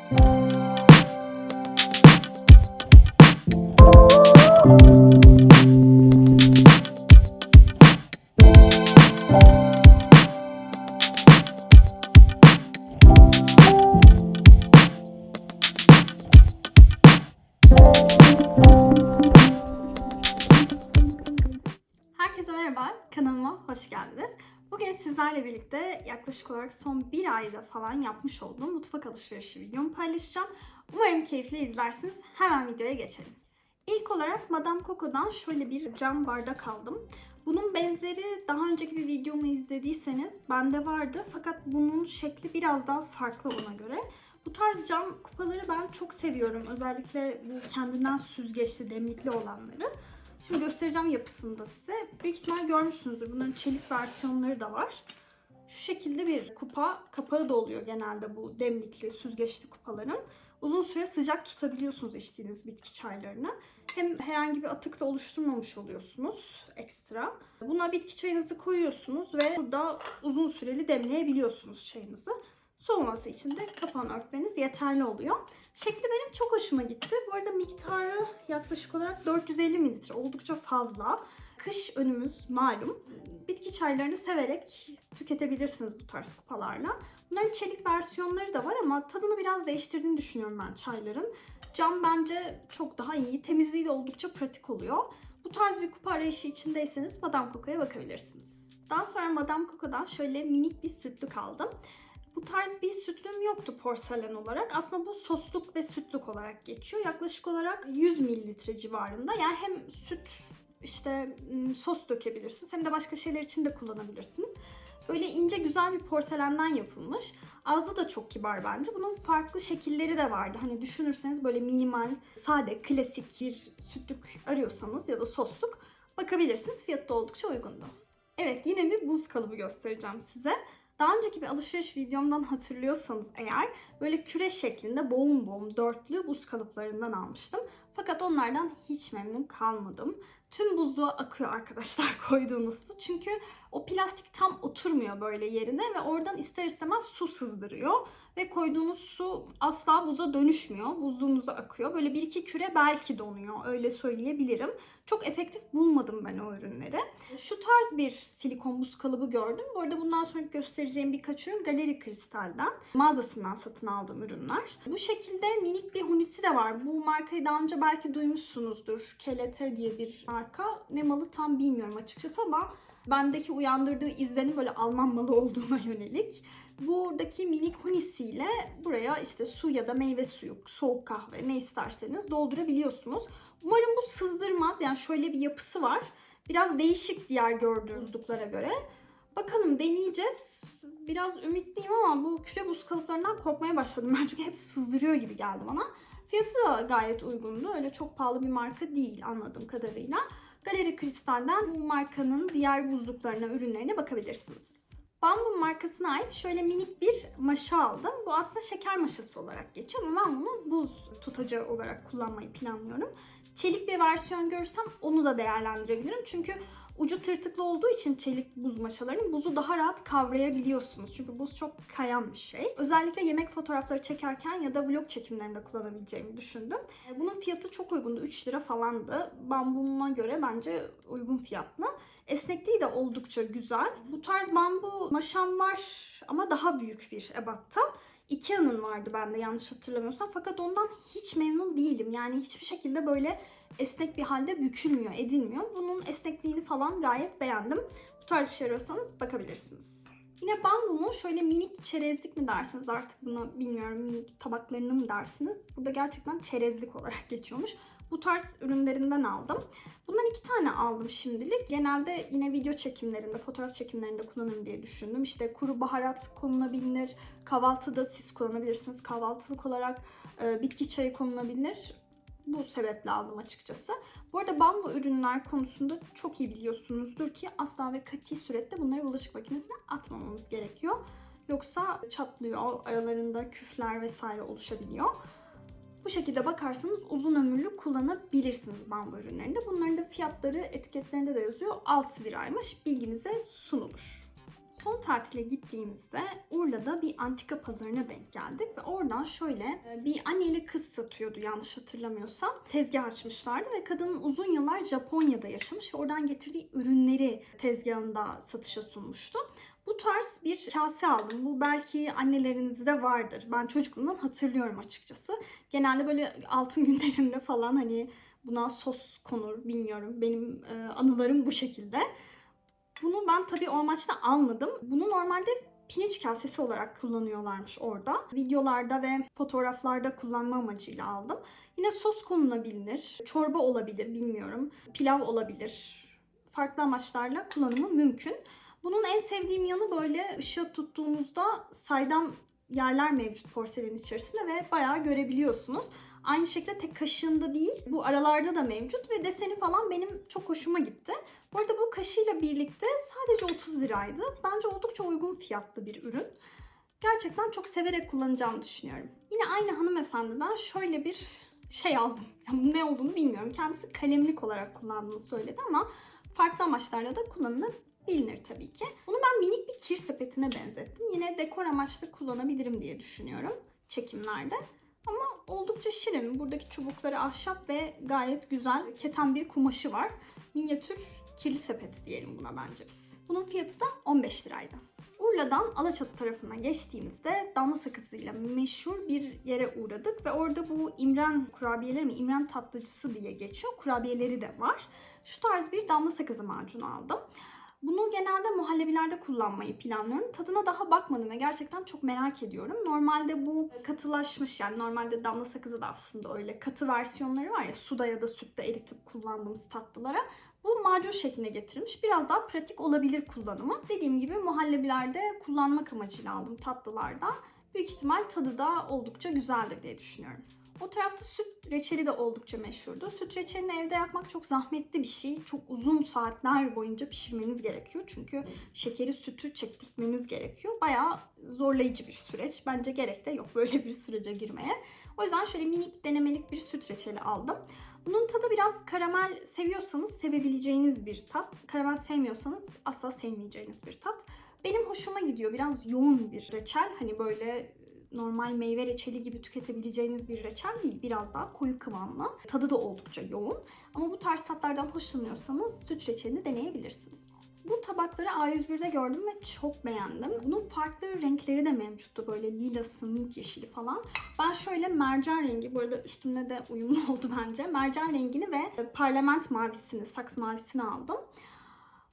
Herkese merhaba, kanalıma hoş geldiniz. Bugün sizlerle birlikte yaklaşık olarak son bir ayda falan yapmış olduğum mutfak alışverişi videomu paylaşacağım. Umarım keyifle izlersiniz. Hemen videoya geçelim. İlk olarak Madame Coco'dan şöyle bir cam bardak aldım. Bunun benzeri daha önceki bir videomu izlediyseniz bende vardı. Fakat bunun şekli biraz daha farklı ona göre. Bu tarz cam kupaları ben çok seviyorum. Özellikle bu kendinden süzgeçli, demlikli olanları. Şimdi göstereceğim yapısını da size. Büyük ihtimal görmüşsünüzdür. Bunların çelik versiyonları da var. Şu şekilde bir kupa kapağı da oluyor genelde bu demlikli, süzgeçli kupaların. Uzun süre sıcak tutabiliyorsunuz içtiğiniz bitki çaylarını. Hem herhangi bir atık da oluşturmamış oluyorsunuz ekstra. Buna bitki çayınızı koyuyorsunuz ve burada uzun süreli demleyebiliyorsunuz çayınızı. Soğuması için de kapağını örtmeniz yeterli oluyor. Şekli benim çok hoşuma gitti. Bu arada miktarı yaklaşık olarak 450 mililitre. Oldukça fazla. Kış önümüz malum. Bitki çaylarını severek tüketebilirsiniz bu tarz kupalarla. Bunların çelik versiyonları da var ama tadını biraz değiştirdiğini düşünüyorum ben çayların. Cam bence çok daha iyi. Temizliği de oldukça pratik oluyor. Bu tarz bir kupa arayışı içindeyseniz Madame Coco'ya bakabilirsiniz. Daha sonra Madame Coco'dan şöyle minik bir sütlük aldım. Bu tarz bir sütlüğüm yoktu porselen olarak. Aslında bu sosluk ve sütlük olarak geçiyor. Yaklaşık olarak 100 mililitre civarında. Yani hem süt, işte sos dökebilirsiniz hem de başka şeyler için de kullanabilirsiniz. Böyle ince güzel bir porselenden yapılmış. Ağzı da çok kibar bence. Bunun farklı şekilleri de vardı. Hani düşünürseniz böyle minimal, sade, klasik bir sütlük arıyorsanız ya da sosluk bakabilirsiniz. Fiyatı da oldukça uygundu. Evet, yine bir buz kalıbı göstereceğim size. Daha önceki bir alışveriş videomdan hatırlıyorsanız eğer böyle küre şeklinde boğum boğum dörtlü buz kalıplarından almıştım. Fakat onlardan hiç memnun kalmadım. Tüm buzluğa akıyor arkadaşlar koyduğunuz su. Çünkü o plastik tam oturmuyor böyle yerine ve oradan ister istemez su sızdırıyor. Ve koyduğunuz su asla buza dönüşmüyor. Buzluğunuza akıyor. Böyle bir iki küre belki donuyor. Öyle söyleyebilirim. Çok efektif bulmadım ben o ürünleri. Şu tarz bir silikon buz kalıbı gördüm. Bu arada bundan sonra göstereceğim birkaç ürün Galeri Kristal'den, mağazasından satın aldığım ürünler. Bu şekilde minik bir hunisi de var. Bu markayı daha önce belki duymuşsunuzdur. KLT diye bir marka. Ne malı tam bilmiyorum açıkçası ama bendeki uyandırdığı izlenim böyle Alman malı olduğuna yönelik. Buradaki minik hunisiyle buraya işte su ya da meyve suyu, soğuk kahve ne isterseniz doldurabiliyorsunuz. Umarım bu sızdırmaz. Yani şöyle bir yapısı var. Biraz değişik diğer gördüğünüz buzluklara göre. Bakalım, deneyeceğiz. Biraz ümitliyim ama bu küre buz kalıplarından korkmaya başladım ben. Çünkü hep sızdırıyor gibi geldi bana. Fiyatı da gayet uygundu. Öyle çok pahalı bir marka değil anladığım kadarıyla. Galeri Kristal'den bu markanın diğer buzluklarına, ürünlerine bakabilirsiniz. Bambu markasına ait şöyle minik bir maşa aldım. Bu aslında şeker maşası olarak geçiyor ama ben bunu buz tutacağı olarak kullanmayı planlıyorum. Çelik bir versiyon görürsem onu da değerlendirebilirim. Çünkü ucu tırtıklı olduğu için çelik buz maşalarının buzu daha rahat kavrayabiliyorsunuz. Çünkü buz çok kayan bir şey. Özellikle yemek fotoğrafları çekerken ya da vlog çekimlerinde kullanabileceğimi düşündüm. Bunun fiyatı çok uygundu. 3 lira falandı. Bambuma göre bence uygun fiyatlı. Esnekliği de oldukça güzel. Bu tarz bambu maşam var ama daha büyük bir ebatta. Ikea'nın vardı bende yanlış hatırlamıyorsam. Fakat ondan hiç memnun değilim. Yani hiçbir şekilde böyle esnek bir halde bükülmüyor, edilmiyor. Bunun esnekliğini falan gayet beğendim. Bu tarz bir şey arıyorsanız bakabilirsiniz. Yine bambunun şöyle minik çerezlik mi dersiniz artık buna bilmiyorum, minik tabaklarını mı dersiniz? Burada gerçekten çerezlik olarak geçiyormuş. Bu tarz ürünlerinden aldım. Bundan 2 tane aldım şimdilik. Genelde yine video çekimlerinde, fotoğraf çekimlerinde kullanırım diye düşündüm. İşte kuru baharat konulabilir, kahvaltıda siz kullanabilirsiniz. Kahvaltılık olarak bitki çayı konulabilir. Bu sebeple aldım açıkçası. Bu arada bambu ürünler konusunda çok iyi biliyorsunuzdur ki asla ve kati surette bunları bulaşık makinesine atmamamız gerekiyor. Yoksa çatlıyor, aralarında küfler vesaire oluşabiliyor. Bu şekilde bakarsanız uzun ömürlü kullanabilirsiniz bambu ürünlerinde. Bunların da fiyatları etiketlerinde de yazıyor. 6 liraymış. Bilginize sunulur. Son tatile gittiğimizde Urla'da bir antika pazarına denk geldik ve oradan şöyle bir anneyle kız satıyordu yanlış hatırlamıyorsam. Tezgah açmışlardı ve kadının uzun yıllar Japonya'da yaşamış ve oradan getirdiği ürünleri tezgahında satışa sunmuştu. Bu tarz bir kase aldım. Bu belki annelerinizde vardır. Ben çocukluğumdan hatırlıyorum açıkçası. Genelde böyle altın günlerinde falan hani buna sos konur bilmiyorum. Benim anılarım bu şekilde. Bunu ben tabii o amaçla almadım. Bunu normalde pirinç kasesi olarak kullanıyorlarmış orada. Videolarda ve fotoğraflarda kullanma amacıyla aldım. Yine sos konulabilir, çorba olabilir bilmiyorum, pilav olabilir. Farklı amaçlarla kullanımı mümkün. Bunun en sevdiğim yanı böyle ışığa tuttuğunuzda saydam yerler mevcut porselenin içerisinde ve bayağı görebiliyorsunuz. Aynı şekilde tek kaşığında değil, bu aralarda da mevcut ve deseni falan benim çok hoşuma gitti. Bu arada bu kaşığıyla birlikte sadece 30 liraydı. Bence oldukça uygun fiyatlı bir ürün. Gerçekten çok severek kullanacağımı düşünüyorum. Yine aynı hanımefendiden şöyle bir şey aldım. Yani ne olduğunu bilmiyorum. Kendisi kalemlik olarak kullandığını söyledi ama farklı amaçlarla da kullanılabilir tabii ki. Bunu ben minik bir kir sepetine benzettim. Yine dekor amaçlı kullanabilirim diye düşünüyorum çekimlerde. Ama oldukça şirin. Buradaki çubukları ahşap ve gayet güzel keten bir kumaşı var. Minyatür kirli sepeti diyelim buna bence biz. Bunun fiyatı da 15 liraydı. Urla'dan Alaçatı tarafına geçtiğimizde damla sakızıyla meşhur bir yere uğradık ve orada bu İmren kurabiyeleri mi, İmren tatlıcısı diye geçiyor. Kurabiyeleri de var. Şu tarz bir damla sakızı macunu aldım. Bunu genelde muhallebilerde kullanmayı planlıyorum. Tadına daha bakmadım ve gerçekten çok merak ediyorum. Normalde bu katılaşmış, yani normalde damla sakızı da aslında öyle katı versiyonları var ya, suda ya da sütte eritip kullandığımız tatlılara. Bu macun şekline getirilmiş. Biraz daha pratik olabilir kullanımı. Dediğim gibi muhallebilerde kullanmak amacıyla aldım tatlılarda. Büyük ihtimal tadı da oldukça güzeldir diye düşünüyorum. O tarafta süt reçeli de oldukça meşhurdu. Süt reçelini evde yapmak çok zahmetli bir şey. Çok uzun saatler boyunca pişirmeniz gerekiyor. Çünkü şekeri sütü çektirtmeniz gerekiyor. Bayağı zorlayıcı bir süreç. Bence gerek de yok böyle bir sürece girmeye. O yüzden şöyle minik denemelik bir süt reçeli aldım. Bunun tadı biraz karamel seviyorsanız sevebileceğiniz bir tat. Karamel sevmiyorsanız asla sevmeyeceğiniz bir tat. Benim hoşuma gidiyor. Biraz yoğun bir reçel. Hani böyle normal meyve reçeli gibi tüketebileceğiniz bir reçel değil. Biraz daha koyu kıvamlı. Tadı da oldukça yoğun. Ama bu tarz tatlardan hoşlanıyorsanız süt reçelini deneyebilirsiniz. Bu tabakları A101'de gördüm ve çok beğendim. Bunun farklı renkleri de mevcuttu. Böyle lilası, mint yeşili falan. Ben şöyle mercan rengi, bu arada üstümde de uyumlu oldu bence. Mercan rengini ve parlament mavisini, saks mavisini aldım.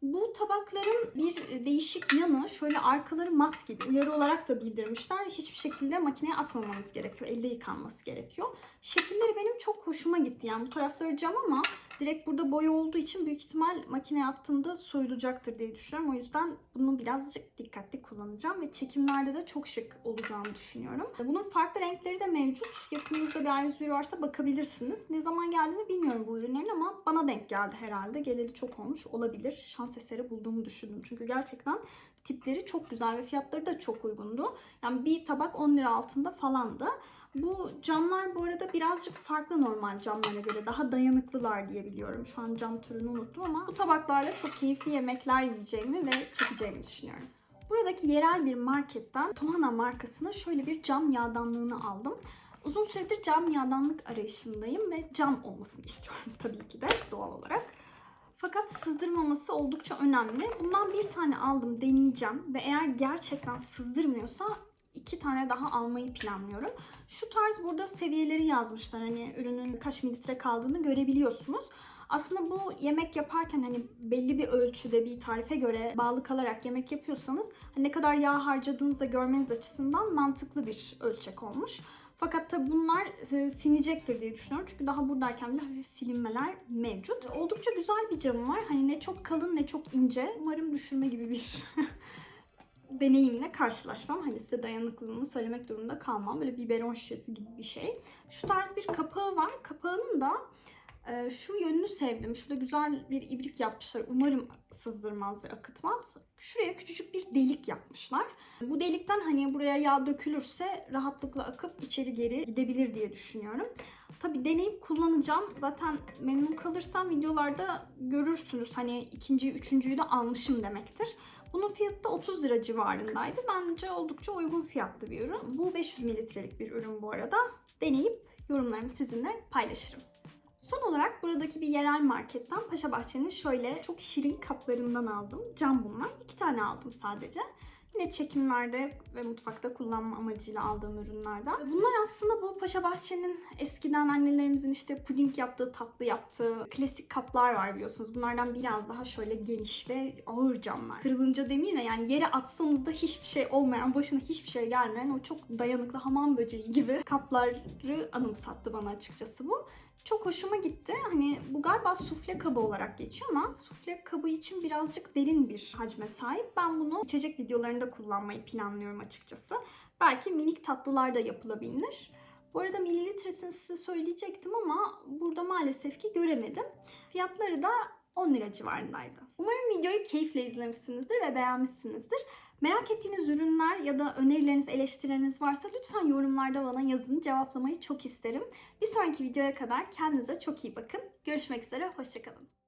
Bu tabakların bir değişik yanı şöyle arkaları mat gibi. Uyarı olarak da bildirmişler. Hiçbir şekilde makineye atmamanız gerekiyor. Elle yıkanması gerekiyor. Şekilleri benim çok hoşuma gitti. Yani bu tarafları cam ama direkt burada boya olduğu için büyük ihtimal makineye attığımda soyulacaktır diye düşünüyorum. O yüzden bunu birazcık dikkatli kullanacağım ve çekimlerde de çok şık olacağını düşünüyorum. Bunun farklı renkleri de mevcut. Yakınınızda bir A101 varsa bakabilirsiniz. Ne zaman geldiğini bilmiyorum bu ürünlerin ama bana denk geldi herhalde. Geleli çok olmuş olabilir. Şans eseri bulduğumu düşündüm. Çünkü gerçekten tipleri çok güzel ve fiyatları da çok uygundu. Yani bir tabak 10 lira altında falandı. Bu camlar bu arada birazcık farklı normal camlara göre. Daha dayanıklılar diye biliyorum. Şu an cam türünü unuttum ama bu tabaklarla çok keyifli yemekler yiyeceğimi ve çekeceğimi düşünüyorum. Buradaki yerel bir marketten Tohana markasına şöyle bir cam yağdanlığını aldım. Uzun süredir cam yağdanlık arayışındayım ve cam olmasını istiyorum tabii ki de doğal olarak. Fakat sızdırmaması oldukça önemli. Bundan bir tane aldım, deneyeceğim ve eğer gerçekten sızdırmıyorsa 2 tane daha almayı planlıyorum. Şu tarz burada seviyeleri yazmışlar. Hani ürünün kaç mililitre kaldığını görebiliyorsunuz. Aslında bu yemek yaparken hani belli bir ölçüde bir tarife göre bağlı kalarak yemek yapıyorsanız hani ne kadar yağ harcadığınızı da görmeniz açısından mantıklı bir ölçek olmuş. Fakat tabi bunlar sinecektir diye düşünüyorum. Çünkü daha buradayken bile hafif silinmeler mevcut. Oldukça güzel bir camı var. Hani ne çok kalın ne çok ince. Umarım düşürme gibi bir deneyimle karşılaşmam. Hani size dayanıklılığını söylemek durumunda kalmam. Böyle biberon şişesi gibi bir şey. Şu tarz bir kapağı var. Kapağının da şu yönünü sevdim. Şurada güzel bir ibrik yapmışlar. Umarım sızdırmaz ve akıtmaz. Şuraya küçücük bir delik yapmışlar. Bu delikten hani buraya yağ dökülürse rahatlıkla akıp içeri geri gidebilir diye düşünüyorum. Tabii deneyip kullanacağım. Zaten memnun kalırsam videolarda görürsünüz. Hani ikinciyi, üçüncüyü de almışım demektir. Bunun fiyatı da 30 lira civarındaydı. Bence oldukça uygun fiyatlı bir ürün. Bu 500 mililitrelik bir ürün bu arada. Deneyip yorumlarımı sizinle paylaşırım. Son olarak buradaki bir yerel marketten Paşabahçe'nin şöyle çok şirin kaplarından aldım. Cam bunlar. 2 tane aldım sadece. Yine çekimlerde ve mutfakta kullanma amacıyla aldığım ürünlerden. Bunlar aslında bu Paşabahçe'nin eskiden annelerimizin işte puding yaptığı, tatlı yaptığı klasik kaplar var biliyorsunuz. Bunlardan biraz daha şöyle geniş ve ağır camlar. Kırılınca demeyeyim de yani yere atsanız da hiçbir şey olmayan, başına hiçbir şey gelmeyen o çok dayanıklı hamam böceği gibi kapları anımsattı bana açıkçası bu. Çok hoşuma gitti. Hani bu galiba sufle kabı olarak geçiyor ama sufle kabı için birazcık derin bir hacme sahip. Ben bunu içecek videolarında kullanmayı planlıyorum açıkçası. Belki minik tatlılar da yapılabilir. Bu arada mililitresini size söyleyecektim ama burada maalesef ki göremedim. Fiyatları da 10 lira civarındaydı. Umarım videoyu keyifle izlemişsinizdir ve beğenmişsinizdir. Merak ettiğiniz ürünler ya da önerileriniz, eleştirileriniz varsa lütfen yorumlarda bana yazın. Cevaplamayı çok isterim. Bir sonraki videoya kadar kendinize çok iyi bakın. Görüşmek üzere, hoşça kalın.